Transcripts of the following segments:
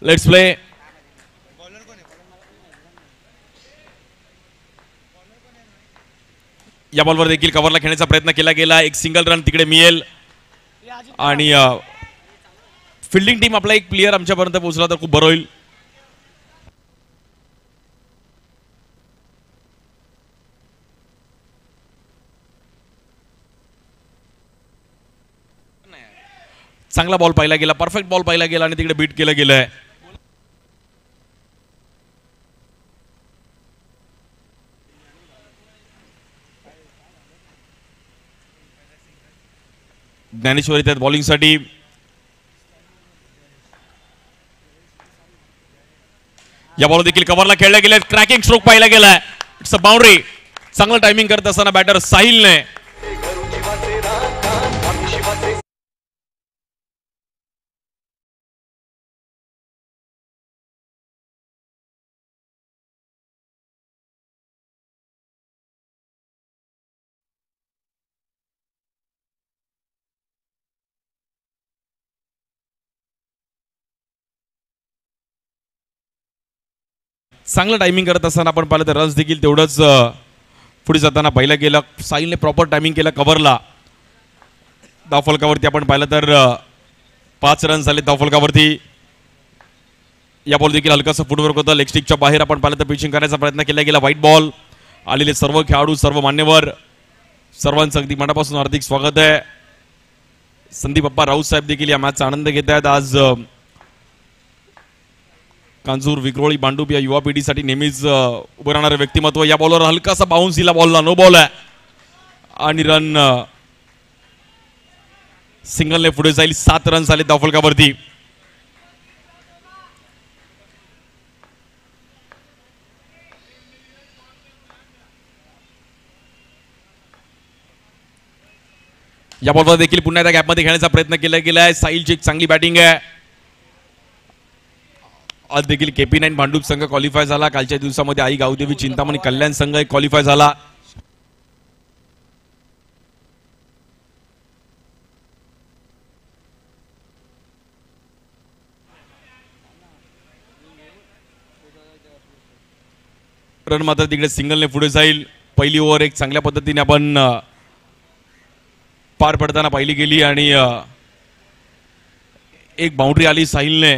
Let's play. या बॉलवर देखील कव्हरला खेळण्याचा प्रयत्न केला गेला. एक सिंगल रन तिकडे मिळेल आणि फिल्डिंग टीम आपला एक प्लेयर आमच्यापर्यंत पोहोचला तर खूप बरं होईल. चांगला बॉल पाहिला गेला, परफेक्ट बॉल पाहिला गेला आणि तिकडे बीट केलं गेलंय. ज्ञानेश्वरी त्यात बॉलिंगसाठी. या बॉल देखील कव्हरला खेळला गेले. क्रॅकिंग स्ट्रोक पाहिला गेलाय. It's a boundary. चांगलं टायमिंग करत असताना बॅटर साहिलने चांगलं टायमिंग करत असताना आपण पाहिलं तर रन्स देखील तेवढंच पुढे जाताना पाहिलं गेलं. साहिलने प्रॉपर टायमिंग केलं कव्हरला. धावफलकावरती आपण पाहिलं तर 5 रन झाले धावफलकावरती. या बॉल देखील हलकासा फुटवर्क होता. लेग स्टिकच्या बाहेर आपण पाहिलं तर पिचिंग करण्याचा प्रयत्न केला गेला. White ball. आलेले सर्व खेळाडू, सर्व मान्यवर, सर्वांचं अगदी मनापासून हार्दिक स्वागत आहे. संदीप अप्पा राऊत साहेब देखील या मॅचचा आनंद घेत आहेत. आज कांजूर, विक्रोळी, भांडूप या युवा पिढीसाठी नेहमीच उभं राहणारे व्यक्तिमत्व. या बॉलवर हलकासा बाउन्स दिला. बॉलला नो बॉल आहे आणि रन सिंगलने पुढे जाईल. 7 रन झाले धावफलकावरती. या बॉलवर देखील पुन्हा एकदा गॅपमध्ये खेळण्याचा प्रयत्न केला गेलाय. साहिलची एक चांगली बॅटिंग आहे. आज देखील KP9 भांडूप संघ क्वालिफाय झाला. कालच्या दिवसामध्ये आई गावदेवी चिंतामणी कल्याण संघ एक क्वालिफाय झाला. रन मात्र तिकडे सिंगलने पुढे जाईल. पहिली ओव्हर एक चांगल्या पद्धतीने आपण पार पडताना पाहिली गेली आणि एक बाउंड्री आली. साहिलने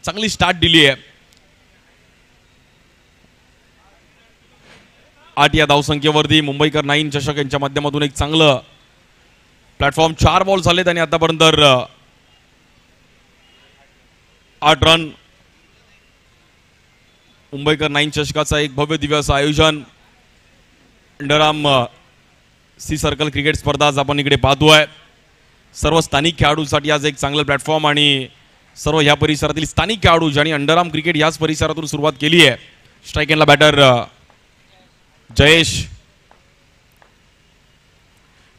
चांगली स्टार्ट दिली आहे. 8 या धावसंख्येवरती मुंबईकर 9 चषक यांच्या माध्यमातून एक चांगलं प्लॅटफॉर्म. 4 बॉल झालेत आणि आतापर्यंत 8 रन. मुंबईकर 9 चषकाचा एक भव्य दिव्य असं आयोजन. अंडरआर्म सी सर्कल क्रिकेट स्पर्धा आज आपण इकडे पाहतोय. सर्व स्थानिक खेळाडूंसाठी आज एक चांगलं प्लॅटफॉर्म आणि सर्व ह्या परिसरातील स्थानिक खेळाडू ज्यांनी अंडरआर्म क्रिकेट याच परिसरातून सुरुवात केली आहे. स्ट्राईक एंडला बॅटर जयेश.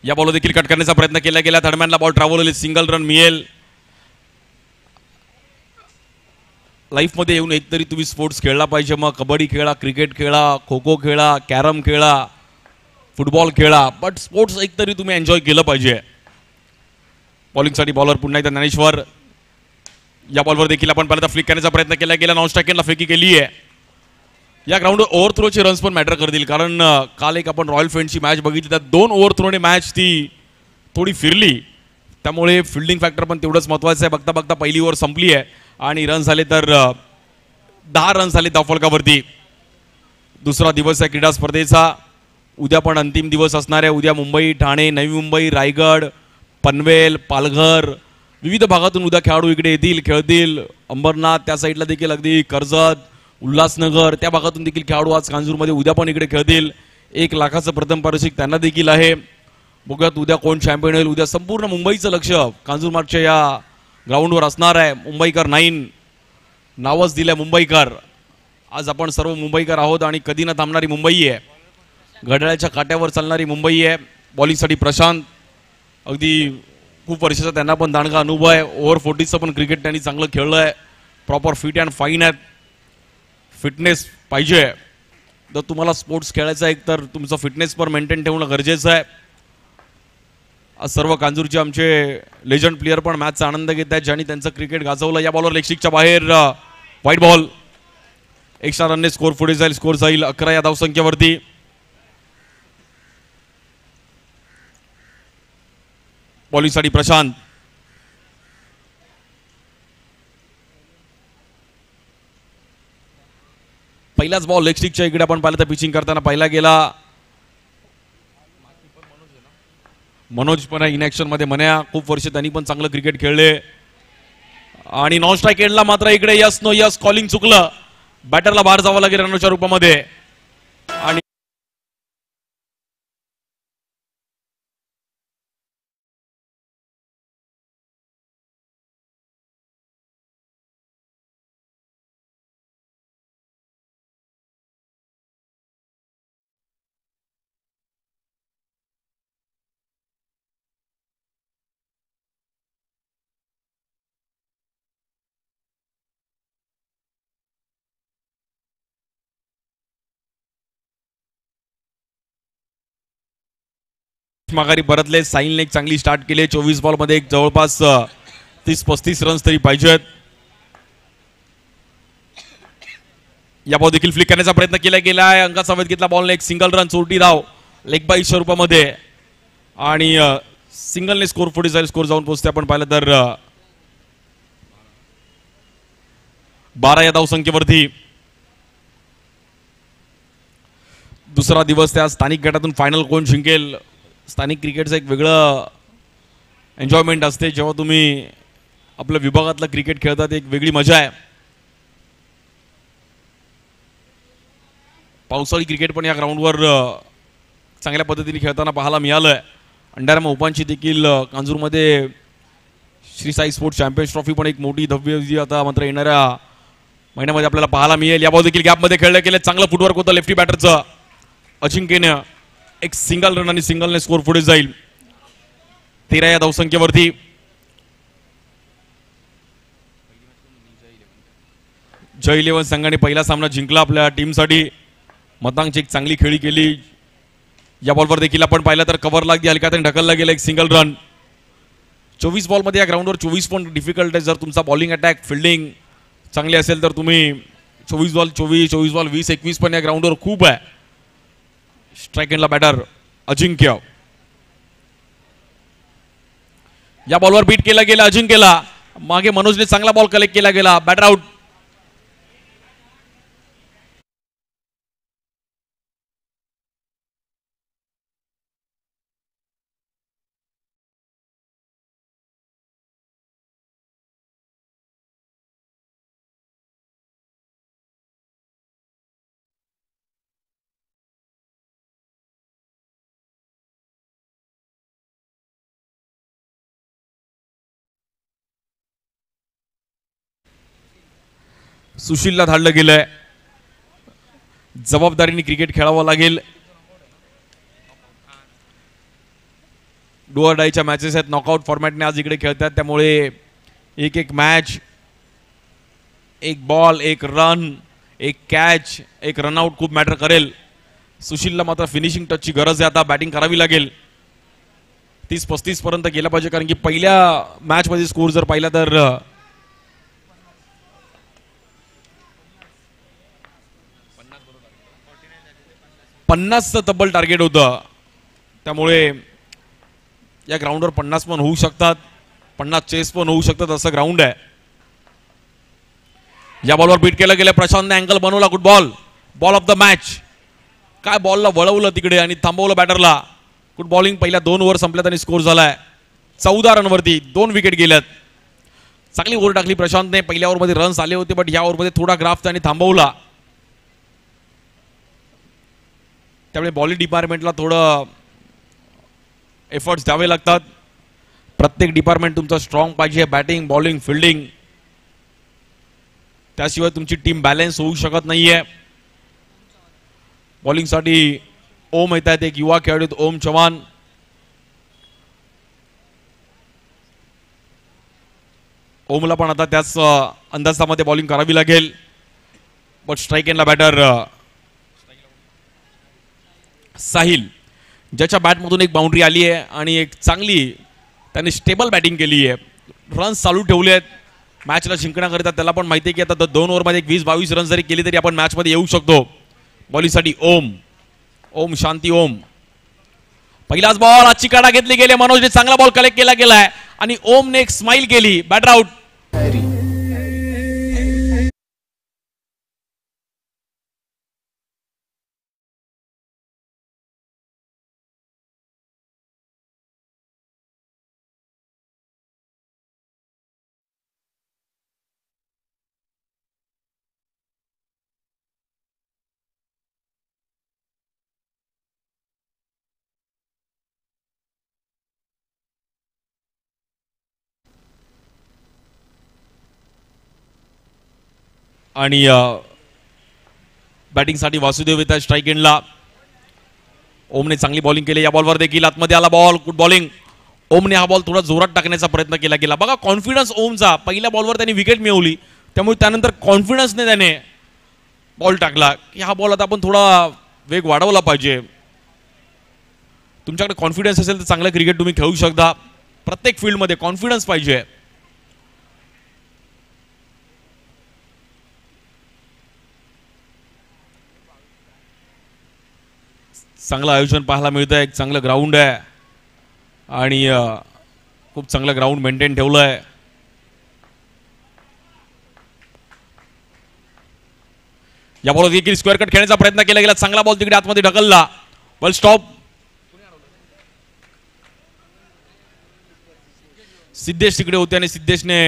या बॉल देखील कट करण्याचा प्रयत्न केला गेला. थर्डमॅनला बॉल ट्रॅव्हल होईल. सिंगल रन मिळेल. लाईफमध्ये येऊन एकतरी तुम्ही स्पोर्ट्स खेळला पाहिजे. मग कबड्डी खेळा, क्रिकेट खेळा, खो खो खेळा, कॅरम खेळा, फुटबॉल खेळा, बट स्पोर्ट्स एकतरी तुम्ही एन्जॉय केलं पाहिजे. बॉलिंगसाठी बॉलर पुन्हा एकदा ज्ञानेश्वर. या बॉलवर देखील आपण पहिल्यांदा फ्लिक करण्याचा प्रयत्न केला गेला. नॉन स्ट्राईक एंडला फेकी केली आहे. या ग्राउंडवर ओव्हर थ्रोचे रन्स पण मॅटर करतील कारण काल एक आपण रॉयल फ्रेंडची मॅच बघितली त्यात 2 ओव्हर थ्रोने मॅच ती थोडी फिरली. त्यामुळे फिल्डिंग फॅक्टर पण तेवढंच महत्त्वाचं आहे. बघता बघता पहिली ओव्हर संपली आहे आणि रन झाले तर 10 रन झाले धावफलकावरती. दुसरा दिवस आहे क्रीडा स्पर्धेचा. उद्या पण अंतिम दिवस असणार आहे. उद्या मुंबई, ठाणे, नवी मुंबई, रायगड, पनवेल, पालघर विविध भागातून उद्या खेळाडू इकडे येतील, खेळतील. अंबरनाथ त्या साईडला देखील, अगदी कर्जत, उल्हासनगर त्या भागातून देखील खेळाडू आज कांजूरमध्ये उद्या पण इकडे खेळतील. 1 लाखाचं प्रथम पारितोषिक त्यांना देखील आहे. बघूयात उद्या कोण चॅम्पियन होईल. उद्या संपूर्ण मुंबईचं लक्ष कांजूर मार्गच्या या ग्राउंडवर असणार आहे. मुंबईकर 9 नावच दिलंय मुंबईकर. आज आपण सर्व मुंबईकर आहोत आणि कधी न थांबणारी मुंबई आहे. घड्याळाच्या काट्यावर चालणारी मुंबई आहे. बॉलिंगसाठी प्रशांत, अगदी खूप वर्षाचा त्यांना पण दांडगा अनुभव आहे. ओव्हर 40चं पण क्रिकेट त्यांनी चांगलं खेळलं आहे. प्रॉपर फिट अँड फाईन आहेत. फिटनेस पाहिजे. जर तुम्हाला स्पोर्ट्स खेळायचा आहे तर तुमचं फिटनेस पण मेंटेन ठेवणं गरजेचं आहे. आज सर्व कांजूरचे आमचे लेजंड प्लेयर पण मॅचचा आनंद घेत आहेत, ज्यांनी त्यांचं क्रिकेट गाजवलं. या बॉलवर लेगस्टिकच्या बाहेर व्हाईट बॉल. एक्स्ट्रा रनने स्कोर पुढे जाईल. स्कोर जाईल 11 या धावसंख्येवरती. बॉलिंगसाठी प्रशांत. पहिलाच बॉल लेगस्टिकच्या इकडे आपण पाहिलं तर पिचिंग करताना पाहिला गेला. मनोज पण इन ऍक्शन मध्ये म्हण्या खूप वर्ष त्यांनी पण चांगलं क्रिकेट खेळले आणि नॉन स्ट्राईक एंडला मात्र इकडे यस नो यस कॉलिंग चुकलं. बॅटरला बाहेर जावं लागेल रनच्या रूपामध्ये. आणि माघारी परतले. साईलने एक चांगली स्टार्ट केली. 24 बॉल मध्ये एक जवळपास 30-35 रन्स तरी पाहिजेत. या बॉल देखील फ्लिक करण्याचा प्रयत्न केला गेला आहे. अंकात समेत घेतला बॉलने. एक सिंगल रन. 40 धाव लेग बाईच्या रूपामध्ये आणि सिंगलने स्कोर पुढे जाईल. स्कोर जाऊन पोहोचते आपण पाहिलं तर 12 या धावसंख्येवरती. दुसरा दिवस त्या स्थानिक गटातून फायनल कोण जिंकेल. स्थानिक क्रिकेटचं एक वेगळं एन्जॉयमेंट असते. जेव्हा तुम्ही आपल्या विभागातलं क्रिकेट खेळतात एक वेगळी मजा आहे. पावसाळी क्रिकेट पण या ग्राउंडवर चांगल्या पद्धतीने खेळताना पाहायला मिळालंय. अंडारामा ओपनची देखील कांजूरमध्ये Shri Sai sports champions trophy पण एक मोठी भव्य आता मात्र येणाऱ्या महिन्यामध्ये आपल्याला पाहायला मिळेल. या बॉल देखील गॅपमध्ये खेळले गेले. चांगलं फुटवर्क होतं लेफ्टी बॅटरचं. अजिंक्यने एक सिंगल रन आणि सिंगलने स्कोर पुढे जाईल 13 या धावसंख्येवरती. जय 11 संघाने पहिला सामना जिंकला आपल्या टीमसाठी. मतांगची एक चांगली खेळी केली. या बॉलवर देखील आपण पाहिलं तर कव्हर लागली. हलक्याने ढकलला गेला. एक सिंगल रन. 24 बॉलमध्ये या ग्राउंडवर 24 पण डिफिकल्ट आहे. जर तुमचा बॉलिंग अटॅक फिल्डिंग चांगली असेल तर तुम्ही 24 बॉल 20-21 पण या ग्राउंडवर खूप आहे. स्ट्राइक एंडला बॅटर अजिंक्य. या बॉलवर बीट केला गेला अजिंक्यला. मागे मनोजने चांगला बॉल कलेक्ट केला गेला. Batter out. सुशीलला धाडलं गेलंय. जबाबदारीने क्रिकेट खेळावं लागेल. डू ऑर डायच्या मॅचेस आहेत. नॉकआउट फॉर्मॅटने आज इकडे खेळतात. त्यामुळे एक एक मॅच, एक बॉल, एक रन, एक कॅच, एक रनआउट खूप मॅटर करेल. सुशीलला मात्र फिनिशिंग टचची गरज आहे. आता बॅटिंग करावी लागेल. 30-35 पर्यंत गेला पाहिजे. कारण की पहिल्या मॅच मध्ये स्कोर जर पाहिला तर 50चं तब्बल टार्गेट होतं. त्यामुळे या ग्राउंडवर 50 पण होऊ शकतात. 50 चेस पण होऊ शकतात असं ग्राउंड आहे. या बॉलवर बीट केलं गेलं. प्रशांतने अँगल बनवला. Good ball. Ball of the match. काय बॉलला वळवलं तिकडे आणि थांबवलं बॅटरला. Good bowling. पहिल्या 2 ओव्हर संपल्यात आणि स्कोर झालाय 14 रनवरती. 2 विकेट गेल्यात. चांगली ओव्हर टाकली प्रशांतने. पहिल्या ओव्हरमध्ये रन्स आले होते बट या ओव्हरमध्ये थोडा ग्राफ त्याने थांबवला. त्यामुळे बॉलिंग डिपार्टमेंटला थोडं एफर्ट्स द्यावे लागतात. प्रत्येक डिपार्टमेंट तुमचं स्ट्रॉंग पाहिजे. Batting, bowling, fielding. त्याशिवाय तुमची टीम बॅलन्स होऊ शकत नाहीये. बॉलिंगसाठी ओम येत आहेत. एक युवा खेळाडू ओम चव्हाण. ओमला पण आता त्याच अंदाजामध्ये बॉलिंग करावी लागेल. बट स्ट्राइक एंडला बॅटर साहिल, ज्याच्या बॅटमधून एक बाउंड्री आली आहे आणि एक चांगली त्याने स्टेबल बॅटिंग केली आहे. रन्स चालू ठेवले आहेत मॅचला जिंकण्याकरिता. त्याला पण माहिती आहे की आता 2 ओव्हरमध्ये 20-22 रन जरी केली तरी आपण मॅचमध्ये येऊ शकतो. बॉलिंगसाठी ओम, ओम शांती ओम. पहिलाच बॉल, आजची काढा घेतली गेली. मनोजने चांगला बॉल कलेक्ट केला गेलाय आणि ओमने एक स्माइल केली. Batter out. आणि बॅटिंगसाठी वासुदेव येत आहे स्ट्राईक एंडला. ओमने चांगली बॉलिंग केली. या बॉलवर देखील आतमध्ये आला बॉल. Good bowling. ओमने हा बॉल थोडा जोरात टाकण्याचा प्रयत्न केला गेला. बघा कॉन्फिडन्स ओमचा. पहिल्या बॉलवर त्यांनी विकेट मिळवली त्यामुळे त्यानंतर कॉन्फिडन्सने त्याने बॉल टाकला की हा बॉल आता आपण थोडा वेग वाढवला पाहिजे. तुमच्याकडे कॉन्फिडन्स असेल तर चांगलं क्रिकेट तुम्ही खेळू शकता. प्रत्येक फील्डमध्ये कॉन्फिडन्स पाहिजे. चांगलं आयोजन पाहायला मिळतं. एक चांगलं ग्राउंड आहे आणि खूप चांगलं ग्राउंड मेंटेन ठेवलं आहे. या बॉल देखील स्क्वेअर कट खेळण्याचा प्रयत्न केला गेला. चांगला बॉल तिकडे आतमध्ये ढकलला. Ball stop. सिद्धेश तिकडे होते आणि सिद्धेशने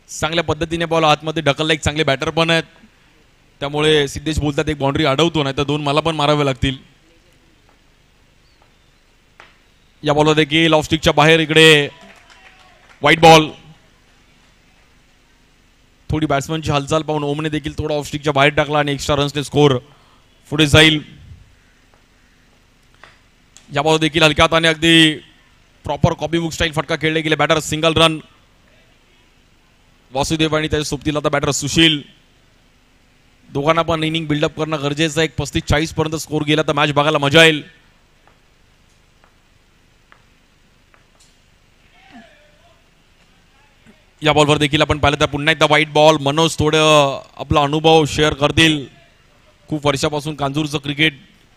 चांगल्या पद्धतीने बॉल आतमध्ये ढकलला. एक चांगले बॅटर पण आहेत त्यामुळे सिद्धेश बोलतात एक बाउंड्री अडवतो नाही तर 2 मला पण मारावे लागतील. या बॉलवर देखील ऑफ स्टिकच्या बाहेर इकडे व्हाईट बॉल. थोडी बॅट्समनची हालचाल पाहून ओमने देखील थोडा ऑफ स्टिकच्या बाहेर टाकला आणि एक्स्ट्रा रन्सने स्कोर पुढे जाईल. या बॉल देखील हलक्या हाताने अगदी प्रॉपर कॉपी बुक स्टाईल फटका खेळले गेले. Batter single run. वासुदेव आणि त्याच्या सोबतीला आता बॅटर सुशील. दोघांना पण इनिंग बिल्डअप करणं गरजेचं आहे. 35-40 पर्यंत स्कोर गेला तर मॅच बघायला मजा येईल. या बॉलवर देखील आपण पाहिलं तर पुन्हा एकदा व्हाईट बॉल. मनोज थोडं आपला अनुभव शेअर करतील. खूप वर्षापासून कांजूरचं क्रिकेट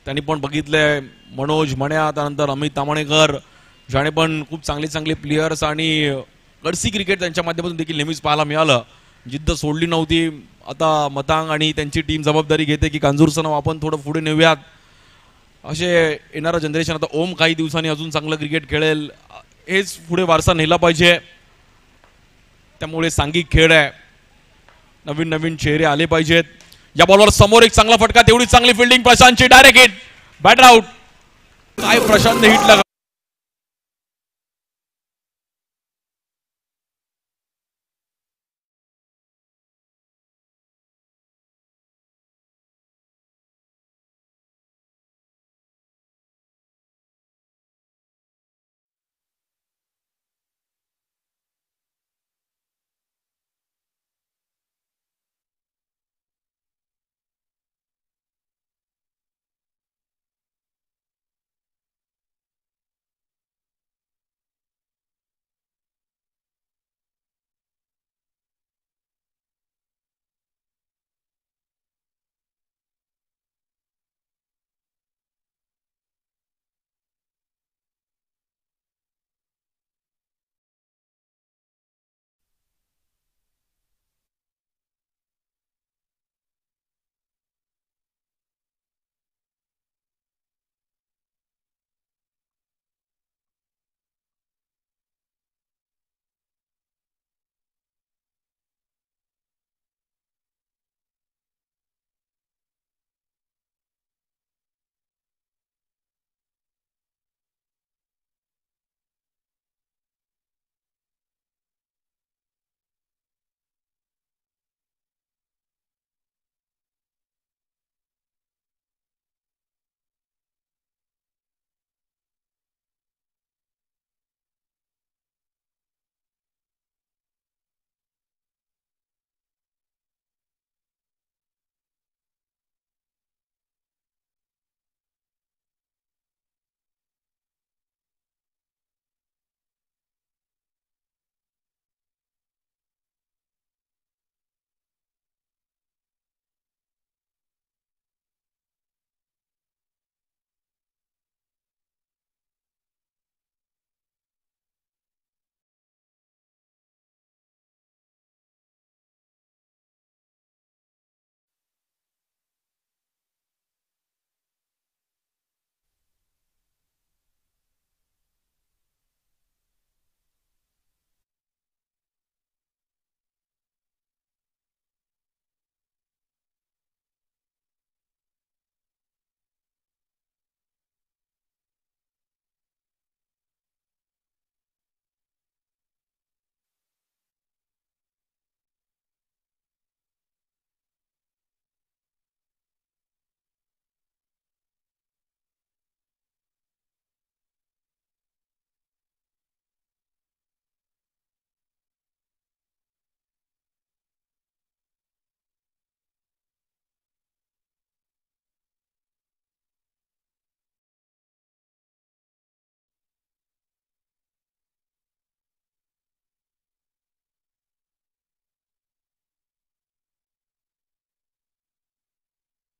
त्यांनी पण बघितलंय. मनोज मण्या, त्यानंतर अमित तामणेकर, ज्याने पण खूप चांगले चांगले प्लेयर्स आणि गडसी क्रिकेट त्यांच्या माध्यमातून देखील नेहमीच पाहायला मिळालं. जिद्द सोडली नव्हती. आता मतांग आणि त्यांची टीम जबाबदारी घेते की कांजूरचं नाव आपण थोडं पुढे नेऊयात. असे येणारं जनरेशन आता ओम काही दिवसांनी अजून चांगलं क्रिकेट खेळेल. हेच पुढे वारसा नेला पाहिजे. त्यामुळे सांघिक खेळ आहे. नवीन नवीन चेहरे आले पाहिजेत. या बॉलवर समोर एक चांगला फटका. तेवढी चांगली फिल्डिंग प्रशांतची. Direct hit. Batter out. काय प्रशांतने हिट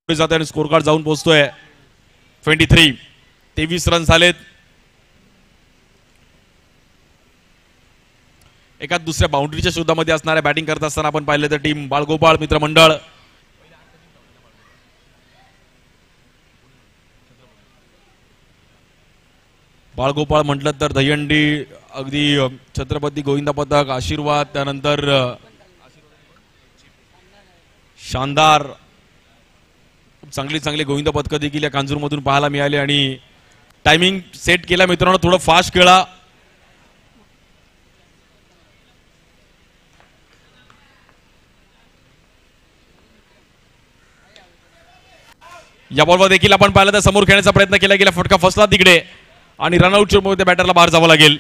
पुढे जाते आणि स्कोर कार्ड जाऊन पोहोचतोय 23. 23 रन झालेत. एका दुसऱ्या बाउंड्रीच्या शोधामध्ये असणाऱ्या बॅटिंग करत असताना आपण पाहिलं तर टीम बाळगोपाळ मित्रमंडळ बाळगोपाळ म्हटलं तर दहीहंडी अगदी छत्रपती गोविंदा पथक आशीर्वाद त्यानंतर शानदार चांगली चांगली गोविंदा पथकं देखील या कांजूरमधून पाहायला मिळाली आणि टायमिंग सेट केला मित्रांनो थोडं फास्ट खेळा. या बॉलवर देखील आपण पाहिलं तर समोर खेळण्याचा प्रयत्न केला गेला फटका फसला तिकडे आणि रनआउटच्या मुळे त्या बॅटरला बाहेर जावं लागेल.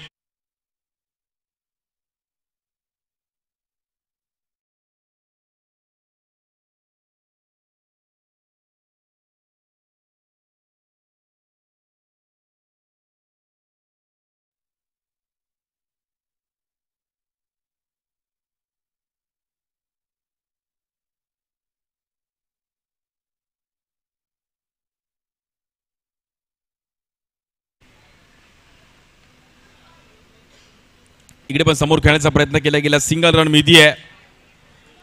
इकडे पण समोर खेळण्याचा प्रयत्न केला गेला सिंगल रन मिळती आहे.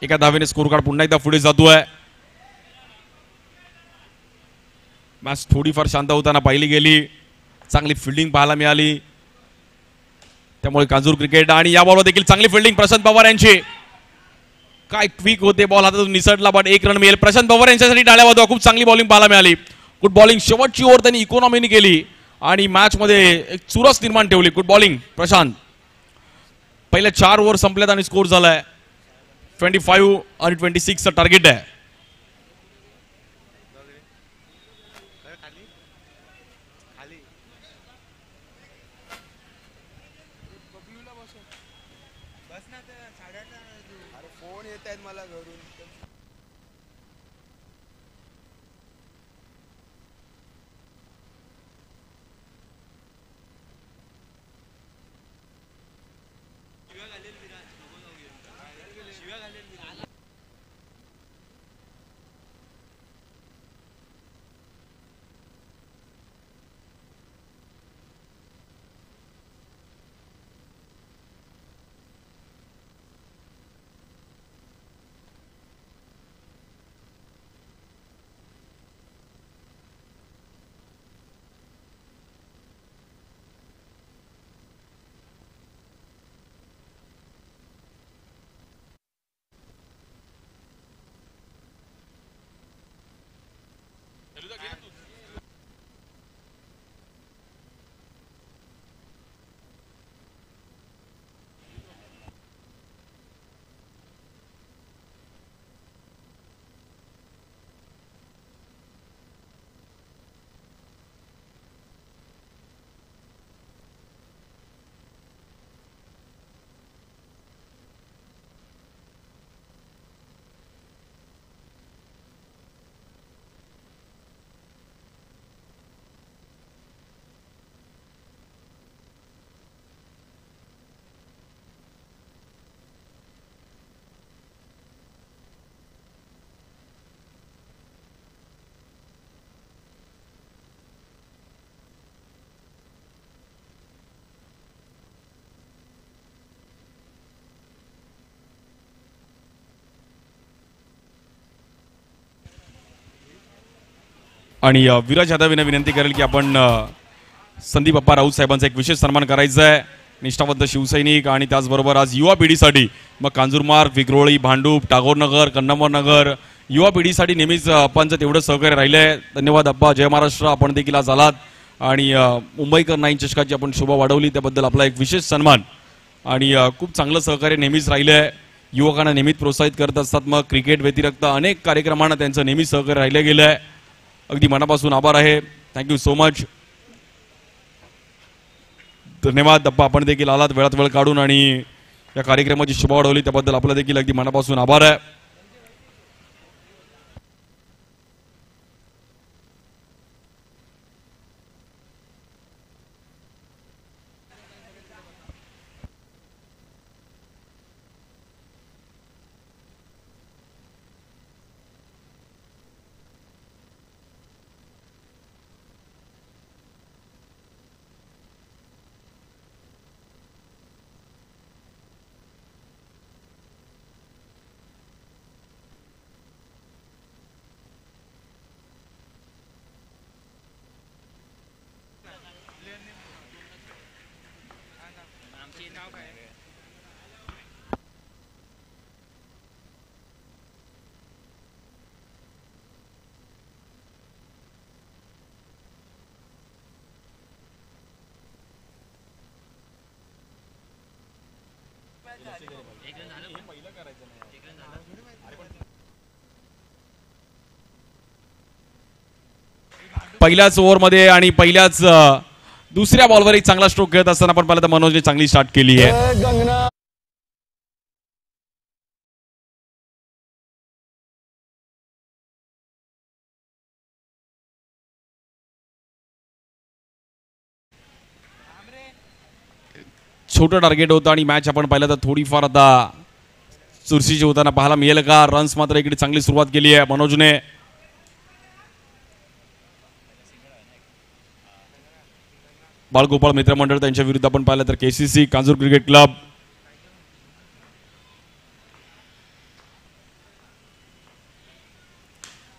एका धावेने स्कोर कार्ड पुन्हा एकदा पुढे जातोय. मॅच थोडीफार शांत होताना पाहिली गेली. चांगली फिल्डिंग पाहायला मिळाली त्यामुळे कांजूर क्रिकेट आणि या बॉलवर देखील चांगली फिल्डिंग प्रशांत पवार यांची. काय क्विक होते बॉल हातातून निसटला बट एक रन मिळेल. प्रशांत पवार यांच्यासाठी टाळ्या वाजवा. खूप चांगली बॉलिंग पाहायला मिळाली. गुड बॉलिंग शेवटची ओव्हर त्यांनी इकॉनॉमीने केली आणि मॅच मध्ये एक चुरस निर्माण ठेवली. Good bowling Prashant. पहिल्या 4 ओव्हर संपल्यात आणि स्कोर झालाय 25 आणि 26 चा टार्गेट आहे. फोन येत आहेत मला घरून. आणि विराज यादव विनंती करेल की आपण संदीप अप्पा राऊत साहेबांचा एक विशेष सन्मान करायचा आहे. निष्ठावंत शिवसैनिक आणि त्याचबरोबर आज युवा पिढीसाठी मग कांजूरमार्ग विक्रोळी भांडूप टागोरनगर कन्नमरनगर युवा पिढीसाठी नेहमीच अप्पांचं तेवढं सहकार्य राहिलं आहे. धन्यवाद अप्पा. जय महाराष्ट्र. आपण देखील आज आलात आणि मुंबईकर 9 चषकाची आपण शोभा वाढवली त्याबद्दल आपला एक विशेष सन्मान. आणि खूप चांगलं सहकार्य नेहमीच राहिलं आहे. युवकांना नेहमीच प्रोत्साहित करत असतात. मग क्रिकेट व्यतिरिक्त अनेक कार्यक्रमांना त्यांचं नेहमीच सहकार्य राहिलं गेलं आहे. अगदी मनापासून आभार आहे. Thank you so much. धन्यवाद अप्पा. आपण देखील आलात वेळात वेळ काढून आणि या कार्यक्रमाची शोभा वाढवली त्याबद्दल आपला देखील अगदी मनापासून आभार आहे. पहिल्याच ओव्हरमध्ये आणि पहिल्याच दुसऱ्या बॉलवर एक चांगला स्ट्रोक खेळत असताना आपण पाहिलं तर मनोजने चांगली स्टार्ट केली आहे. छोटं टार्गेट होतं आणि मॅच आपण पाहिलं तर थोडीफार आता चुरशीची होताना पाहायला मिळेल का. रन्स मात्र इकडे चांगली सुरुवात केली आहे मनोजने. बाळगोपाळ मित्रमंडळ त्यांच्या विरुद्ध आपण पाहिलं तर केसीसी कांजूर क्रिकेट क्लब.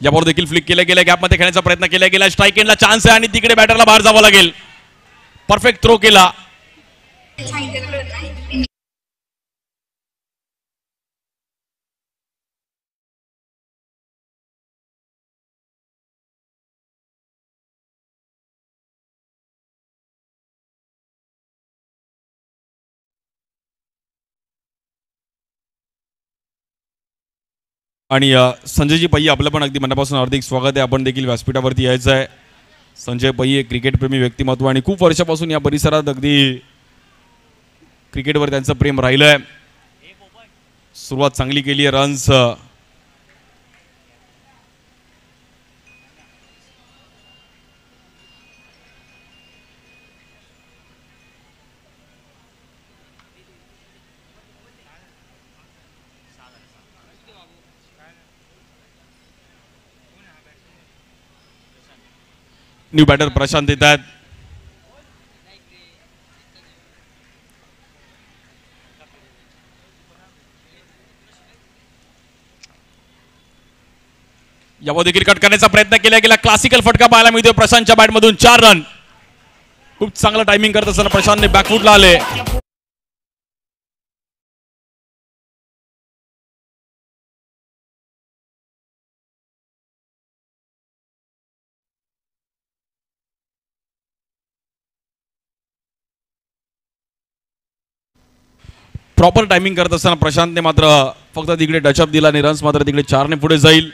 या बॉल देखील फ्लिक केल्या गेल्या, गॅपमध्ये खेळण्याचा प्रयत्न केला गेला. स्ट्राईक एंडला चान्स आहे आणि तिकडे बॅटरला बाहेर जावं लागेल. परफेक्ट थ्रो केला. आणि संजयजी पै आपलं पण अगदी मनापासून हार्दिक स्वागत आहे. आपण देखील व्यासपीठावरती यायचं आहे. संजय पै एक क्रिकेटप्रेमी व्यक्तिमत्व आणि खूप वर्षापासून या परिसरात अगदी क्रिकेटवर त्यांचं प्रेम राहिलंय. सुरुवात चांगली केली आहे. रन्स न्यू बॅटर प्रशांत येतात. यावर देखील कट करण्याचा प्रयत्न केला गेला. क्लासिकल फटका पाहायला मिळतोय प्रशांतच्या बॅटमधून. 4 रन. खूप चांगलं टायमिंग करत असताना प्रशांतने बॅकफुटला आले. प्रॉपर टायमिंग करत असताना प्रशांतने मात्र फक्त तिकडे टचअप दिला आणि रन्स मात्र तिकडे 4 ने पुढे जाईल.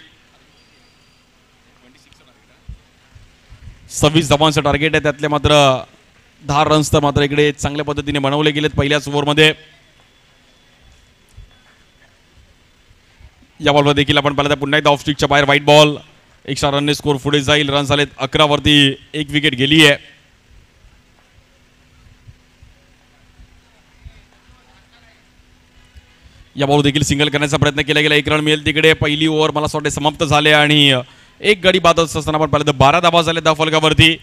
26 धावांचं टार्गेट आहे. त्यातले मात्र 10 रन्स तर मात्र इकडे चांगल्या पद्धतीने बनवले गेलेत पहिल्याच ओव्हरमध्ये. या बॉलवर देखील आपण पाहिलं तर पुन्हा एकदा ऑफ स्टिकच्या बाहेर व्हाईट बॉल. एक्स्ट्रा रनने स्कोर पुढे जाईल. रन्स आलेत 11 वरती. एक विकेट गेली आहे. या बॉल देखील सिंगल करण्याचा प्रयत्न केला गेला. 1 रन मिळेल तिकडे. पहिली ओव्हर मला असं वाटतं समाप्त झाले आणि एक गडी बाद असताना आपण पाहिलं तर 12 धावा झाले 10 फलकावरती.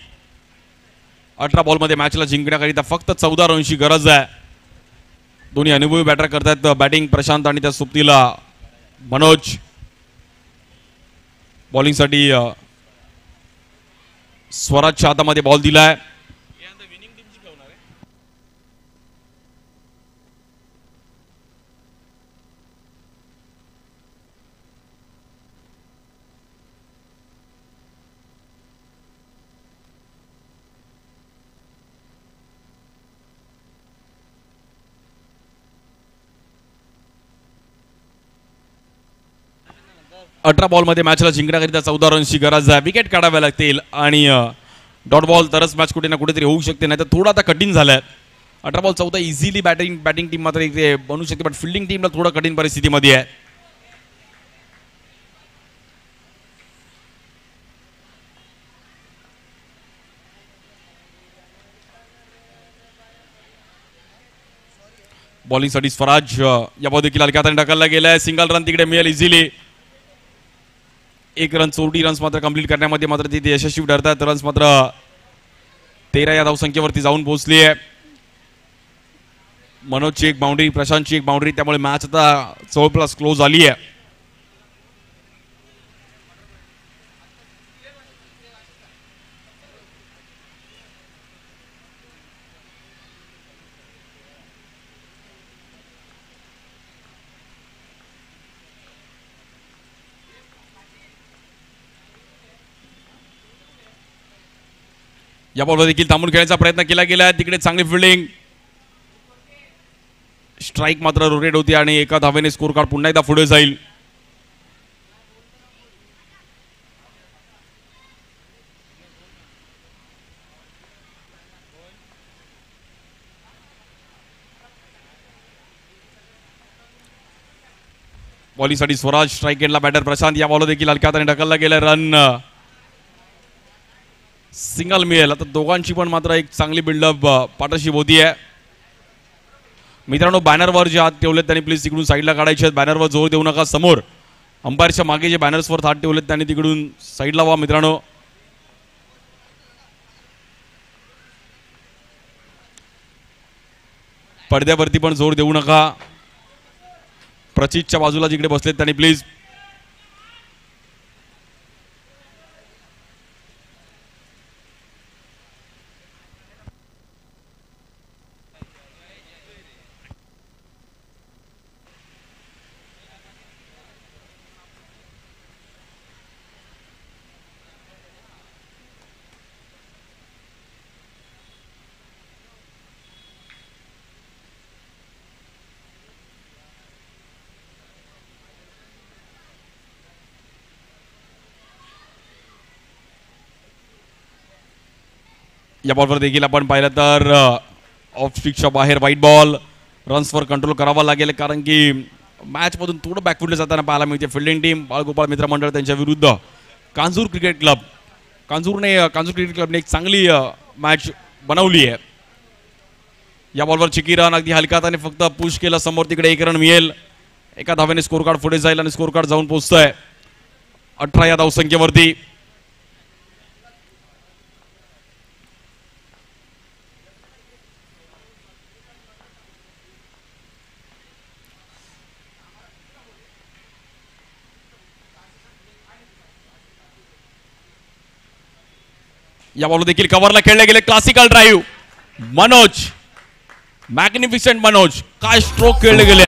18 बॉलमध्ये मॅचला जिंकण्याकरिता फक्त 14 रनची गरज आहे. दोन्ही अनुभवी बॅटर करतात बॅटिंग. प्रशांत आणि त्या सुप्तीला मनोज. बॉलिंगसाठी स्वराजच्या हातामध्ये बॉल दिलाय. 18 बॉलमध्ये मॅचला जिंकण्याकरिता 14 रनची गरज आहे. विकेट काढाव्या लागतील आणि डॉट बॉल तरच मॅच कुठे ना कुठेतरी होऊ शकते. नाही तर थोडं आता कठीण झालंय. 18 बॉल 14 इझिली बॅटिंग टीम मात्र इथे बनू शकते. पण फिल्डिंग टीमला थोडं कठीण परिस्थितीमध्ये आहे. बॉलिंगसाठी स्वराज. या बॉल देखील हलक्या हाताने ढकलला गेलाय. सिंगल रन तिकडे मिळेल इझिली. 1 रन 40 रन्स मात्र कंप्लीट करण्यामध्ये मात्र तिथे यशस्वी ठरतात. रन्स मात्र 13 या धावसंख्येवरती जाऊन पोहोचली आहे. मनोजची एक बाउंड्री, प्रशांतची एक बाउंड्री. त्यामुळे मॅच आता जवळपास क्लोज झाली आहे. या बॉलवर देखील थांबून खेळण्याचा प्रयत्न केला गेला. तिकडे चांगली फिल्डिंग. स्ट्राईक मात्र रोटेट होती आणि एका धावेने स्कोर कार्ड पुन्हा एकदा पुढे जाईल. बॉलिंगसाठी स्वराज, स्ट्राईक एंडला बॅटर प्रशांत. या बॉलवर देखील हलक्या हाताने ढकलला गेला. रन सिंगल मिळेल. आता दोघांची पण मात्र एक चांगली बिल्डअप पार्टनरशिप होती आहे. मित्रांनो, बॅनरवर जे हात ठेवलेत त्यांनी प्लीज तिकडून साईडला काढायचे आहेत. बॅनरवर जोर देऊ नका. समोर अंपायरच्या मागे जे बॅनर्सवर हात ठेवलेत त्यांनी तिकडून साईडला व्हा मित्रांनो. पडद्यावरती पण जोर देऊ नका. प्रचितच्या बाजूला जिकडे बसलेत त्यांनी प्लीज. या बॉलवर देखील आपण पाहिलं तर ऑफ स्टिकच्या बाहेर व्हाईट बॉल. रन्सवर कंट्रोल करावा लागेल कारण की मॅचमधून थोडं बॅकफुटले जाताना पाहायला मिळते. फिल्डिंग टीम बाळगोपाळ मित्र मंडळ त्यांच्या विरुद्ध Kanjur cricket club. Kanjur cricket क्लबने एक चांगली मॅच बनवली आहे. या बॉलवर चिकी रन अगदी हलक्या हाताने फक्त पुश केलं समोर. तिकडे एक रन मिळेल. एका धावेने स्कोर कार्ड पुढे जाईल आणि स्कोर कार्ड जाऊन पोहोचतोय 18 या धावसंख्येवरती. या बॉल देखील कव्हरला खेळले गेले. Classical drive Manoj, magnificent Manoj, काय स्ट्रोक खेळले गेले.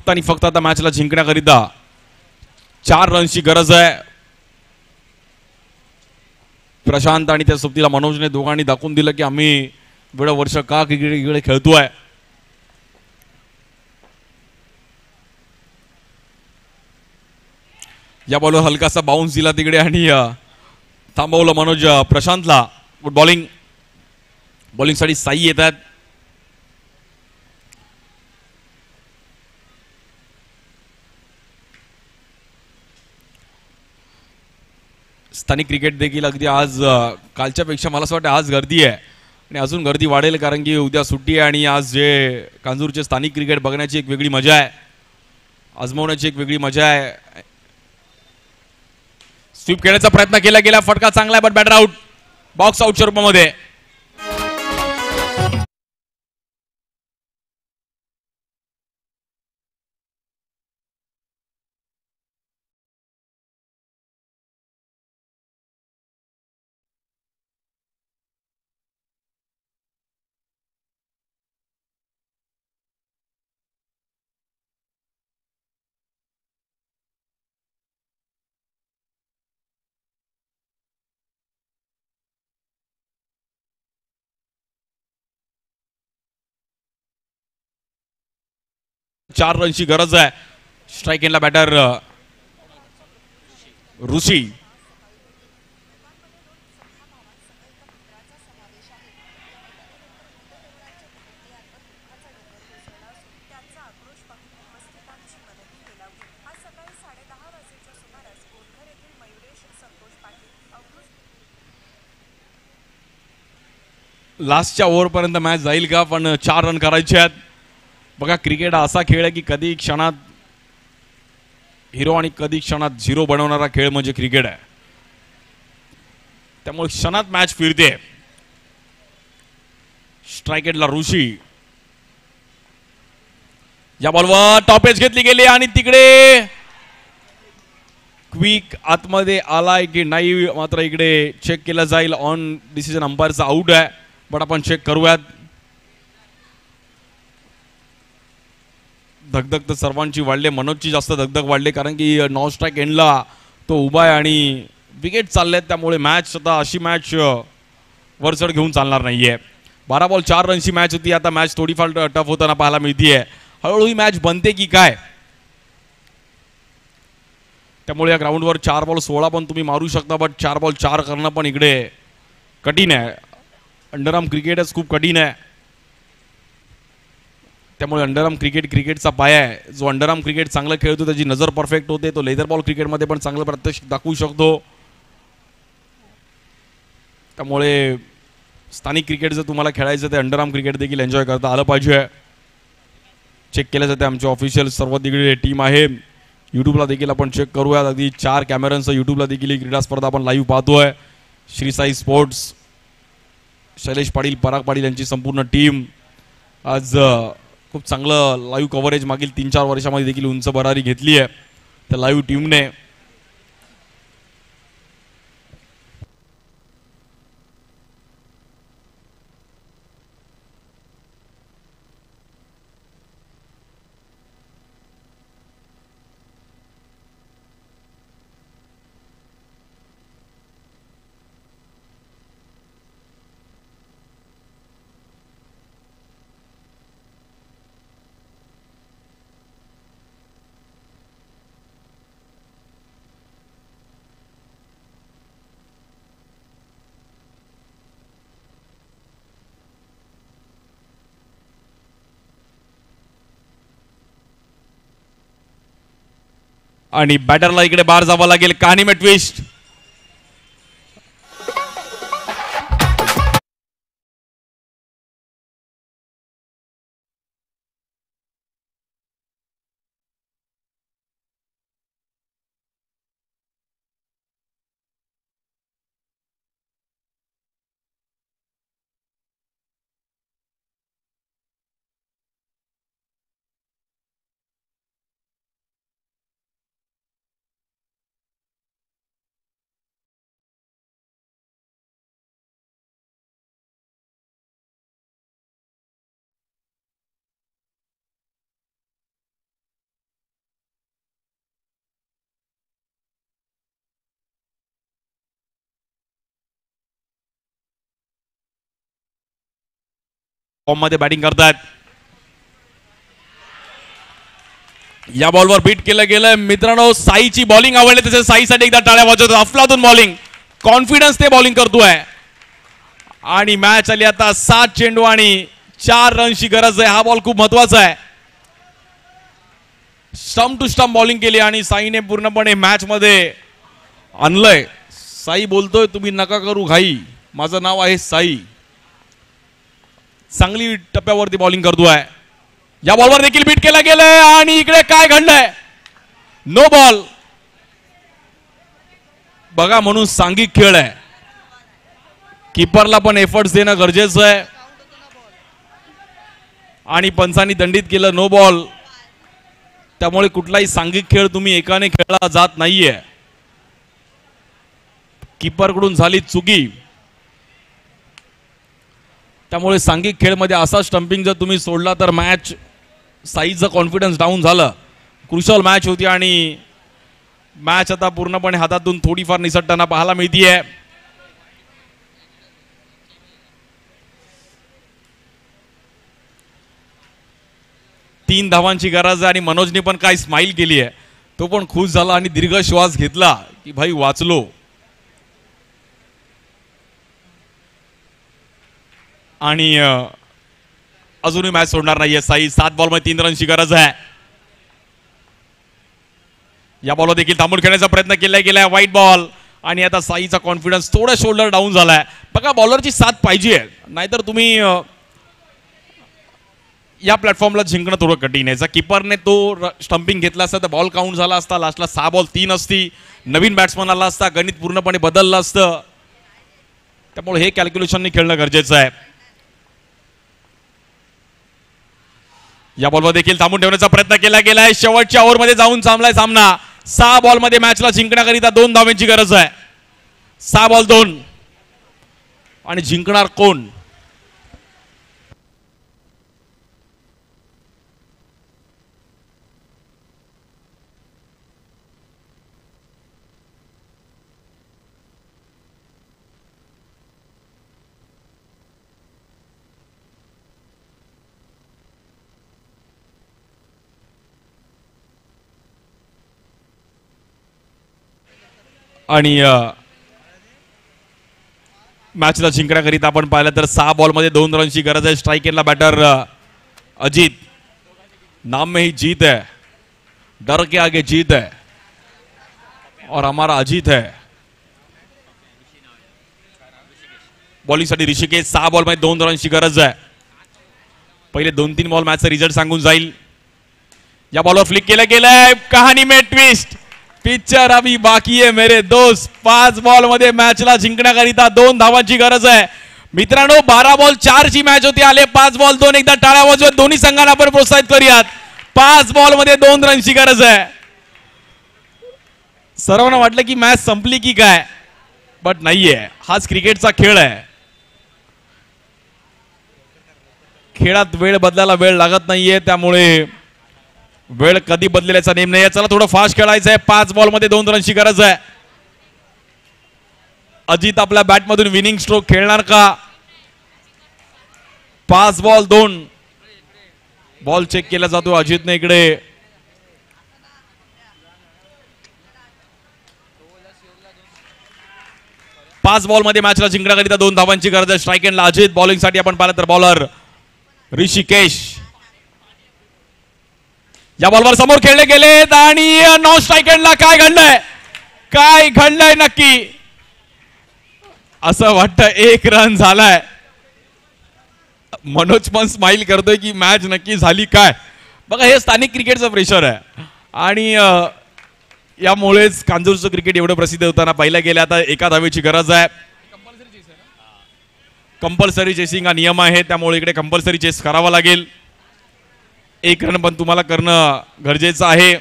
आणि फक्त आता मॅचला जिंकण्याकरिता 4 रन्सची गरज आहे. प्रशांत आणि त्या सोबतीला मनोजने दोघांनी दाखवून दिलं की आम्ही एवढं वर्ष का क्रिकेट खेळतोय. या बॉलवर हलकासा बाउन्स दिला तिकडे आणि थांबवलं मनोज प्रशांतला. Good bowling. बॉलिंगसाठी साई येत आहेत. स्थानिक क्रिकेट देखील अगदी आज कालच्या पेक्षा मला असं वाटतं आज गर्दी आहे आणि अजून गर्दी वाढेल कारण की उद्या सुट्टी आहे आणि आज जे कांजूरचे स्थानिक क्रिकेट बघण्याची एक वेगळी मजा आहे, आजमावण्याची एक वेगळी मजा आहे. स्वीप खेळण्याचा प्रयत्न केला गेला. फटका चांगला आहे बट बॅटर आउट. बॉक्स आउटच्या रूपामध्ये. चार रनची गरज आहे. स्ट्राईक एंडला बॅटर ऋषी. लास्टच्या ओव्हरपर्यंत मॅच जाईल का, पण 4 रन करायचे आहेत. बघा, क्रिकेट हा असा खेळ आहे की कधी क्षणात हिरो आणि कधी क्षणात झिरो बनवणारा खेळ म्हणजे क्रिकेट आहे. त्यामुळे क्षणात मॅच फिरते. स्ट्रायकेटला ऋषी. या बॉलवर टॉपेज घेतली गेली आणि तिकडे क्विक आतमध्ये आलाय की नाही मात्र इकडे चेक केलं जाईल. ऑन डिसिजन अंपायरचा आउट आहे, बट आपण चेक करूयात. धगधग तर सर्वांची वाढले, मनोजची जास्त धगधग वाढली कारण की नॉन स्ट्राईक एंडला तो उभा आहे आणि विकेट चाललेत. त्यामुळे मॅच आता अशी मॅच वरचढ घेऊन चालणार नाहीये. 12 बॉल 4 रनची मॅच होती. आता मॅच थोडीफार टफ होताना पाहायला मिळतीये. हळूहळू ही मॅच बनते की काय. त्यामुळे या ग्राउंडवर 4 बॉल 16 पण तुम्ही मारू शकता, बट 4 बॉल 4 करणं पण इकडे कठीण आहे. अंडरआर्म क्रिकेटच खूप कठीण आहे. त्यामुळे अंडरआर्म क्रिकेटचा पाया आहे. जो अंडरआर्म क्रिकेट चांगलं खेळतो त्याची नजर परफेक्ट होते. तो लेदर बॉल क्रिकेटमध्ये पण चांगलं प्रत्यक्ष दाखवू शकतो. त्यामुळे स्थानिक क्रिकेट जर तुम्हाला खेळायचं ते अंडरआर्म क्रिकेट देखील एन्जॉय करता आलं पाहिजे. चेक केलं जाते. आमचे ऑफिशियल सर्व तिकडे टीम आहे. यूट्यूबला देखील आपण चेक करूयात. अगदी 4 कॅमेऱ्यांचं यूट्यूबला देखील ही क्रीडा स्पर्धा आपण लाईव्ह पाहतोय. श्री साई स्पोर्ट्स, शैलेश पाटील, पराग पाटील यांची संपूर्ण टीम आज खूप चांगलं लाईव्ह कव्हरेज मागील 3-4 वर्षामध्ये देखील उंच भरारी घेतली आहे त्या लाईव्ह टीमने. आणि बॅटरला इकडे बाहेर जावं लागेल. कहाणी में ट्विस्ट. मध्ये बॅटिंग करतात. या बॉलवर बीट केलं गेलं. मित्रांनो, साईची बॉलिंग आवडली. त्याच्या साईसाठी एकदा टाळ्या वाजवतो. अफलातून बॉलिंग, कॉन्फिडन्स ते बॉलिंग करतोय आणि मॅच आली आता 7 चेंडू आणि 4 रनची गरज आहे. हा बॉल खूप महत्वाचा आहे. स्टंप टू स्टंप बॉलिंग केली आणि साईने पूर्णपणे मॅच मध्ये आणलंय. साई बोलतोय, तुम्ही नका करू घाई, माझं नाव आहे साई. चांगली टप्प्यावरती बॉलिंग करतोय. या बॉलवर देखील बीट केलं गेलंय आणि इकडे काय घडलंय, नो बॉल. बघा, म्हणून सांघिक खेळ आहे. कीपरला पण एफर्ट्स देणं गरजेचं आहे आणि पंचांनी दंडित केलं, नो बॉल. त्यामुळे कुठलाही सांघिक खेळ तुम्ही एकाने खेळला जात नाहीये. कीपरकडून झाली चुकी. त्यामुळे सांघिक खेळमध्ये असा स्टंपिंग जर तुम्ही सोडला तर मॅच साईजचं कॉन्फिडन्स डाऊन झालं. क्रुशल मॅच होती आणि मॅच आता पूर्णपणे हातातून थोडीफार निसटताना पाहायला मिळतीये. तीन धावांची गरज आहे आणि मनोजने पण काय स्माइल केली आहे. तो पण खुश झाला आणि दीर्घ श्वास घेतला की भाई वाचलो. आणि अजूनही मॅच सोडणार नाहीये साई. 7 बॉलमध्ये 3 रनची गरज आहे. या बॉलवर देखील थांबून खेळण्याचा प्रयत्न केला गेलाय, वाईट बॉल. आणि आता साईचा कॉन्फिडन्स थोडा शोल्डर डाऊन झालाय. बघा, बॉलरची साथ पाहिजे, नाहीतर तुम्ही या प्लॅटफॉर्मला जिंकणं थोडं कठीण आहे. जर कीपरने तो स्टंपिंग घेतला असता तर बॉल काउंट झाला असता. लास्टला 6 बॉल 3 असती. नवीन बॅट्समन आला असता, गणित पूर्णपणे बदललं असतं. त्यामुळे हे कॅल्क्युलेशनने खेळणं गरजेचं आहे. या बॉलवर देखील थांबून ठेवण्याचा प्रयत्न केला गेलाय. शेवटच्या ओव्हरमध्ये जाऊन थांबलाय सामना. 6 बॉलमध्ये मॅचला जिंकण्याकरिता 2 धावांची गरज आहे. 6 बॉल 2 आणि जिंकणार कोण? आणि मॅचला जिंकण्याकरिता आपण पाहिलं तर 6 बॉलमध्ये 2 रनची गरज आहे. स्ट्राईक एंडला बॅटर अजित. नाम में ही जीत है, डर के आगे जीत है और हमारा अजित है. बॉलिंगसाठी ऋषिकेश. 6 बॉलमध्ये 2 रनची गरज आहे. पहिले 2-3 बॉल मॅचचा रिझल्ट सांगून जाईल. या बॉलवर फ्लिक केलं गेलंय. कहाणी में ट्विस्ट. पिक्चर अभी बाकी है मेरे दोस्त. 5 बॉल मध्ये मॅचला जिंकण्याकरिता 2 धावांची गरज आहे. मित्रांनो 12 बॉल 4 ची मॅच होती. आले 5 बॉल 2. एकदा टाळ्या वाजवत दोन्ही संघांना आपण प्रोत्साहित करूयात. 5 बॉल मध्ये 2 रनची गरज आहे. सर्वांना वाटलं की मॅच संपली की काय, बट नाहीये. हाच क्रिकेटचा खेळ आहे. खेळात वेळ बदलायला वेळ लागत नाहीये, त्यामुळे वेळ कधी बदलेल्याचा नेम नाही. चला थोडं फास्ट खेळायचं आहे. 5 बॉल मध्ये 2 रनची गरज आहे. अजित आपल्या बॅटमधून विनिंग स्ट्रोक खेळणार का? 5 बॉल 2. बॉल चेक केला जातो अजितने इकडे. पाच बॉल मध्ये मॅचला जिंकण्याकरिता 2 धावांची गरज आहे. स्ट्राईक एंडला अजित. बॉलिंगसाठी आपण पाहिलं तर बॉलर ऋषिकेश. या बॉलवर समोर खेळले गेलेत आणि नॉन स्ट्राईक एंडला काय घडलंय, काय घडलंय नक्की? असं वाटतं 1 रन झालाय. मनोज पण स्माइल करतोय की मॅच नक्की झाली काय. बघा हे स्थानिक क्रिकेटचं प्रेशर आहे आणि यामुळेच कांजूरचं क्रिकेट एवढं प्रसिद्ध होताना पाहिलं गेलं. आता 1 धावेची गरज आहे. कंपल्सरी चेसिंग हा नियम आहे, त्यामुळे इकडे कंपल्सरी चेस करावा लागेल. 1 रन पण तुम्हाला करणं गरजेचं आहे.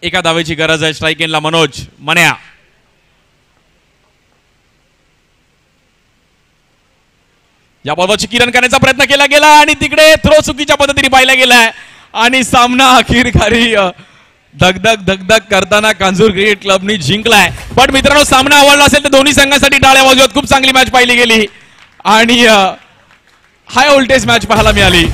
एका धावेची गरज आहे. स्ट्राईक एंडला मनोज मन्या. या बॉलवर चिकी रन करण्याचा प्रयत्न केला गेला आणि तिकडे थ्रो चुकीच्या पद्धतीने पाहिला गेलाय आणि सामना अखेरकारी धगधग धगधग करताना कांजूर क्रिकेट क्लबनी जिंकलाय. पण मित्रांनो सामना आवडला असेल तर दोन्ही संघांसाठी टाळ्या वाजवत. खूप चांगली मॅच पाहिली गेली आणि हाय व्होल्टेज मॅच पाहायला मिळाली.